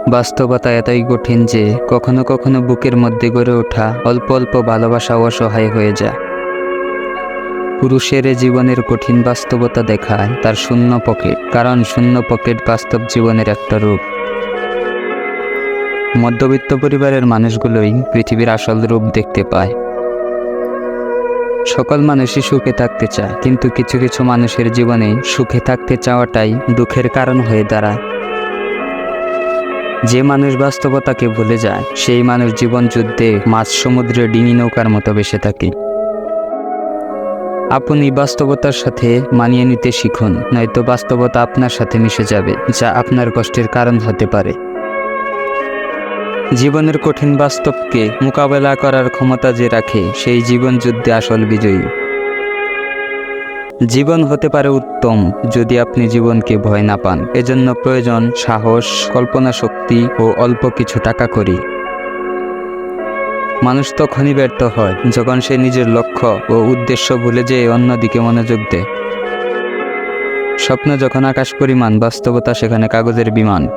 বাস্তবতা এতই কঠিন যে কখনো কখনো বুকের মধ্যে গড়ে ওঠা অল্প অল্প ভালোবাসা অসহায় হয়ে যায়। পুরুষের জীবনের কঠিন বাস্তবতা দেখায় তার শূন্য পকেট, কারণ শূন্য পকেট বাস্তব জীবনের একটা রূপ। মধ্যবিত্ত পরিবারের মানুষগুলোই পৃথিবীর আসল রূপ দেখতে পায়। সকল মানুষই সুখে থাকতে চায়, কিন্তু কিছু কিছু মানুষের জীবনে সুখে থাকতে চাওয়াটাই দুঃখের কারণ হয়ে দাঁড়ায়। যে মানুষ বাস্তবতাকে ভুলে যায়, সেই মানুষ জীবন যুদ্ধে মাঝ সমুদ্রে ডিঙি নৌকার মতো ভেসে থাকে। আপনি বাস্তবতার সাথে মানিয়ে নিতে শিখুন, নয়তো বাস্তবতা আপনার সাথে মিশে যাবে, যা আপনার কষ্টের কারণ হতে পারে। জীবনের কঠিন বাস্তবকে মোকাবেলা করার ক্ষমতা যে রাখে, সেই জীবন যুদ্ধে আসল বিজয়ী। জীবন হতে পারে উত্তম যদি আপনি জীবনকে ভয় না পান। এজন্য প্রয়োজন সাহস, কল্পনা শক্তি ও অল্প কিছু টাকা করি। মানুষ তখনই ব্যর্থ হয় যখন সে নিজের লক্ষ্য ও উদ্দেশ্য ভুলে যেয়ে অন্যদিকে মনোযোগ দেয়। স্বপ্ন যখন আকাশ পরিমাণ, বাস্তবতা সেখানে কাগজের বিমান।